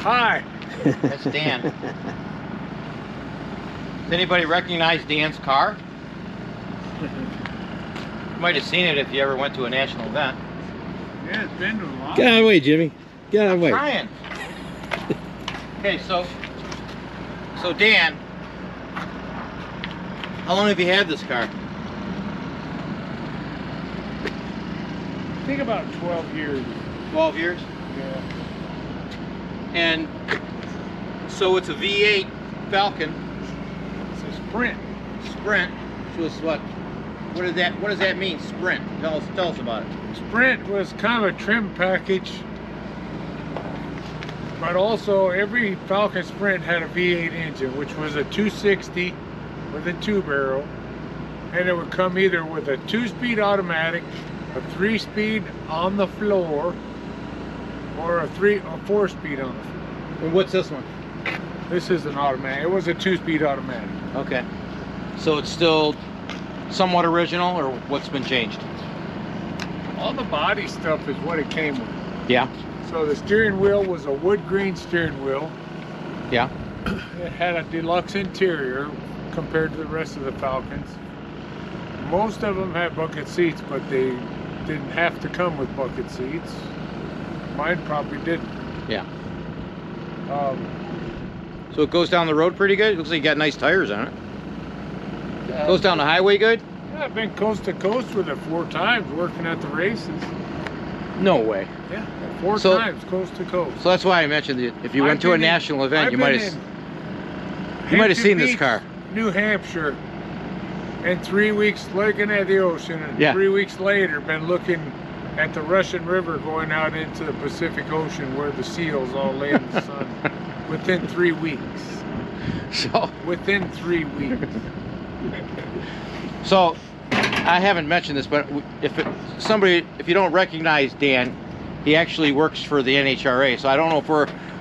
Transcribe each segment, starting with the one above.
Hi. That's Dan. Does anybody recognize Dan's car? You might have seen it if you ever went to a national event. Yeah, it's been to a lot. Get out of the way, Jimmy. Get out of the way. Trying. Okay, so Dan, how long have you had this car? I think about 12 years. 12 years? Yeah. And so it's a V8 Falcon It's a Sprint. Sprint, which was what does that mean, Sprint? Tell us about it. Sprint was kind of a trim package, but also every Falcon Sprint had a V8 engine, which was a 260 with a 2-barrel, and it would come either with a 2-speed automatic, a 3-speed on the floor, or a 4-speed on the floor. And what's this one? This is an automatic. It was a 2-speed automatic. Okay. So it's still somewhat original, or what's been changed? All the body stuff is what it came with. Yeah. So the steering wheel was a wood green steering wheel. Yeah. It had a deluxe interior compared to the rest of the Falcons. Most of them had bucket seats, but they didn't have to come with bucket seats. Mine probably didn't. Yeah. Um, So it goes down the road pretty good? It looks like you got nice tires on it. Goes down the highway good? Yeah, I've been coast to coast with it 4 times working at the races. No way. Yeah, 4 So- times coast to coast. So that's why I mentioned that if you went to a national event, you might have Hampton seen this Beach, car. New Hampshire, and 3 weeks looking at the ocean, and Yeah. 3 weeks later been looking at the Russian River going out into the Pacific Ocean where the seals all lay in the sun within 3 weeks. So Within 3 weeks. So, I haven't mentioned this, but if you don't recognize Dan, he actually works for the NHRA. So I don't know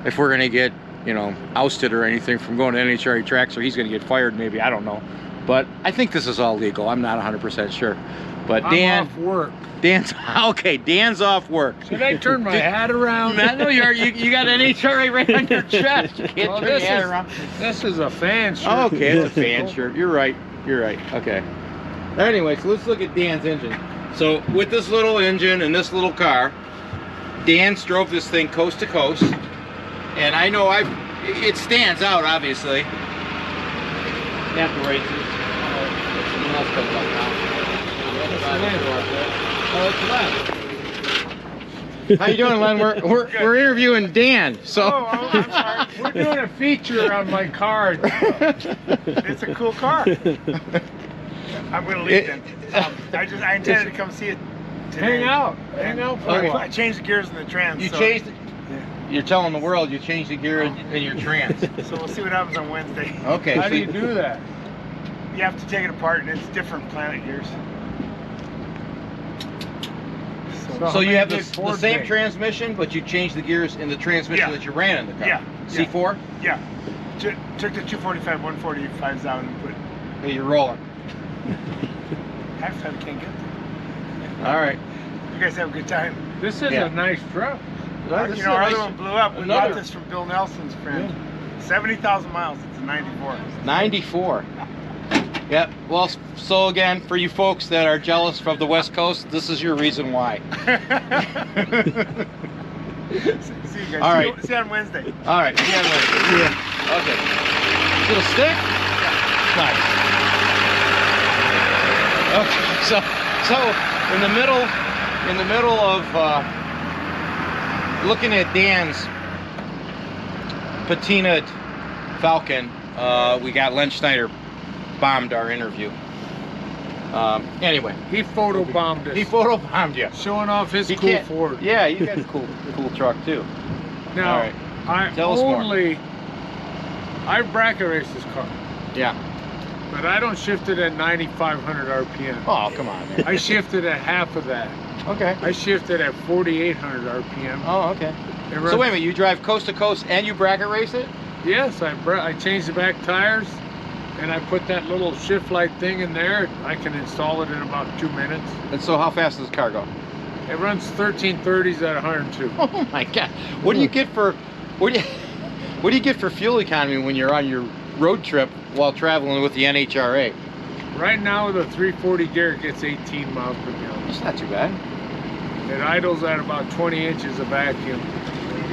if we're gonna get, you know, ousted or anything from going to NHRA tracks, or he's gonna get fired maybe. I don't know, but I think this is all legal. I'm not 100% sure. But Dan, I'm off work. Dan's okay. Dan's off work. Should I turn my hat around? I know you got NHRA right on your chest. You can't Well, turn your hat around. This is a fan shirt. Oh, okay, it's a fan shirt. You're right. You're right. Okay. Anyway, so let's look at Dan's engine. So with this little engine and this little car, Dan drove this thing coast to coast, and I know it stands out obviously at the races. Something else comes up now. Oh, it's Len. How you doing, Len? We're interviewing Dan. So. Oh, I'm sorry. We're doing a feature on my car. It's a cool car. I'm going to leave then. I intended to come see it today. Hang out for a while. I changed the gears in the trans. You so, changed it? Yeah. You're telling the world you changed the gear in your trans. So we'll see what happens on Wednesday. Okay. How so do you do that? You have to take it apart, and it's different planet gears. So you have the Ford same make? transmission, but you changed the gears in the transmission that you ran in the car. Yeah. C4? Yeah. Took the 245, 145s out and put Hey, you're rolling. half time. Can't get there. All right. You guys have a good time. This is Yeah. a nice truck. This You is know, a our nice- other one blew up. We another- bought this from Bill Nelson's friend. 70,000 miles. It's a 94. 94. Yep. Well, so again, for you folks that are jealous of the West Coast, this is your reason why. See you guys. All right. See you on Wednesday. All right. Yeah. Okay. Little stick? Nice. Okay. So in the middle of looking at Dan's patinaed Falcon, we got Len Schneider bombed our interview. Anyway, He photobombed us. he photobombed you. Showing off his You cool can't- Ford. Yeah, you got a cool truck too. Now, All right. I Tell us more. I bracket race this car, Yeah. but I don't shift it at 9,500 RPM. Oh, come on, man. I shifted at half of that. Okay. I shifted at 4,800 RPM. Oh, okay. It So runs- wait a minute, you drive coast to coast and you bracket race it? Yes, I changed the back tires, and I put that little shift light thing in there. I can install it in about 2 minutes. And so how fast does the car go? It runs 1330s at 102. Oh my God. What do you get for, what do you, What do you get for fuel economy when you're on your road trip while traveling with the NHRA? Right now, the 340 gear gets 18 miles per gallon. It's not too bad. It idles at about 20 inches of vacuum.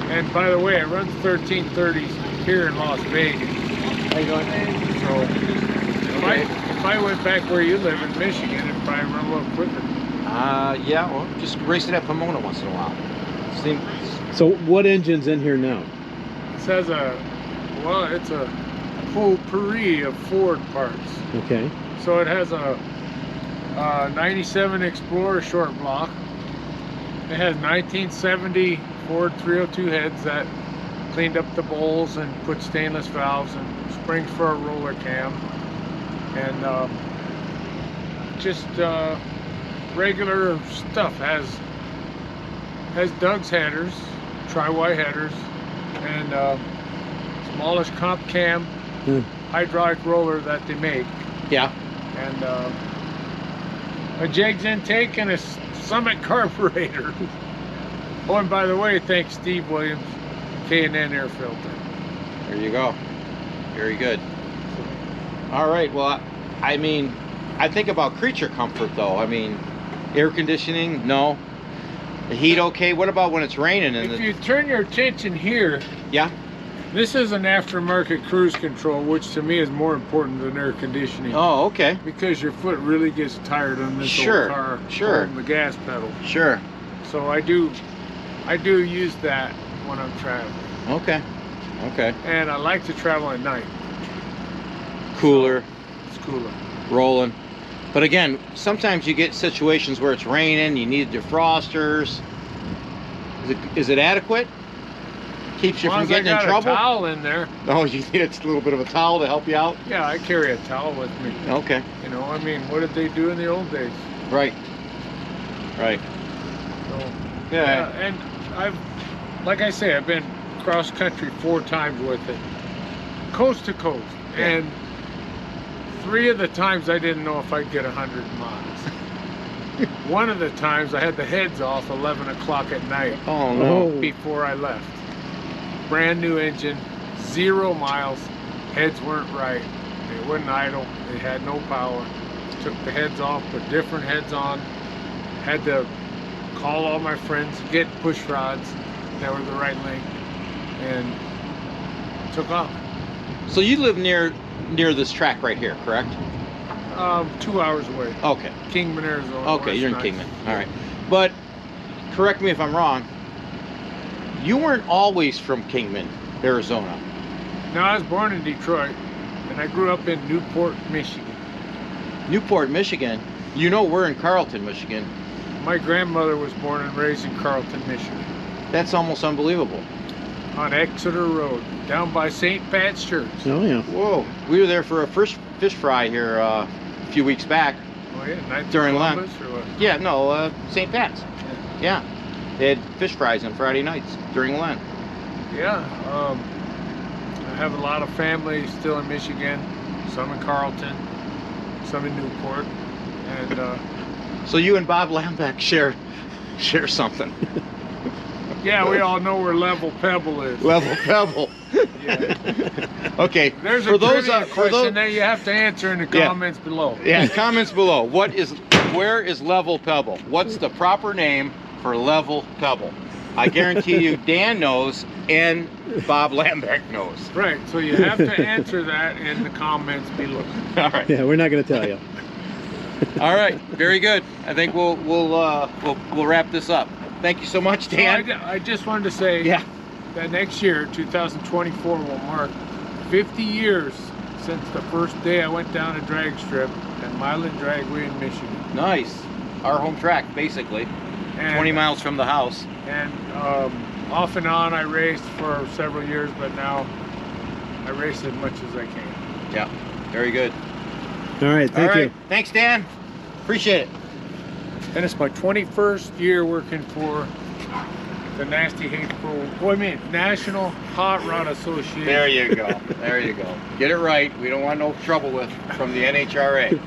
And by the way, it runs 1330s here in Las Vegas. How you doing? So if I went back where you live in Michigan, it'd probably run a little quicker. Yeah, well, just race it at Pomona once in a while. So what engine's in here now? It says it's a potpourri of Ford parts. Okay. So it has a 97 Explorer short block. It has 1970 Ford 302 heads that cleaned up the bowls and put stainless valves and springs for a roller cam. And just regular stuff. Has Doug's headers, tri-Y headers, and smallest comp cam hydraulic roller that they make. Yeah. And a Jegs intake and a Summit carburetor. Oh, and by the way, thanks Steve Williams, K&N air filter. There you go. Very good. All right. Well, I mean, I think about creature comfort though. I mean, air conditioning, no. The heat, okay. What about when it's raining? If you turn your attention here, yeah. This is an aftermarket cruise control, which to me is more important than air conditioning. Oh, okay. Because your foot really gets tired on this old car. Sure. On the gas pedal. Sure. So I do use that when I'm traveling. Okay. Okay. And I like to travel at night. Cooler. So it's cooler. Rolling. But again, sometimes you get situations where it's raining, you need defrosters. Is it adequate? Keeps you from getting in trouble? As long as I got a towel in there. Oh, you need a little bit of a towel to help you out? Yeah, I carry a towel with me. Okay. You know, I mean, what did they do in the old days? Right. Right. So, yeah. And like I say, I've been cross country 4 times with it. Coast to coast. Yeah. And 3 of the times I didn't know if I'd get 100 miles. One of the times I had the heads off 11 o'clock at night. Oh, no. Before I left. Brand new engine, 0 miles, heads weren't right, they wouldn't idle, they had no power. Took the heads off, put different heads on, had to call all my friends, get push rods that were the right length, and took off. So you live near this track right here, correct? 2 hours away. Okay. Kingman, Arizona. Okay, you're in Kingman. All right. But correct me if I'm wrong. You weren't always from Kingman, Arizona. No, I was born in Detroit, and I grew up in Newport, Michigan. Newport, Michigan? You know we're in Carlton, Michigan. My grandmother was born and raised in Carlton, Michigan. That's almost unbelievable. On Exeter Road, down by St. Pat's Church. Oh, yeah. Whoa. We were there for a first fish fry here a few weeks back. Oh, yeah? Night During Lent. Columbus, or what? Yeah, no, St. Pat's. Yeah. They had fish fries on Friday nights during Lent. Yeah. I have a lot of family still in Michigan, some in Carlton, some in Newport, and so you and Bob Lambeck share something. yeah, we all know where Level Pebble is. Level Pebble. Yeah. Okay. There's a question that you have to answer in the comments below. Yeah, comments below. Where is Level Pebble? What's the proper name for Level Pebble? I guarantee you Dan knows and Bob Lambeck knows. Right, so you have to answer that in the comments below. All right. Yeah, we're not going to tell you. All right, very good. I think we'll wrap this up. Thank you so much, Dan. So I just wanted to say that next year, 2024, will mark 50 years since the first day I went down a drag strip at Milan Dragway in Michigan. Nice. Our home track, basically. And 20 miles from the house. And off and on I raced for several years, but now I race as much as I can. Yeah, very good. All right, thank you. Thanks, Dan. Appreciate it. And it's my 21st year working for the National Hot Rod Association. There you go. There you go. Get it right. We don't want no trouble from the NHRA.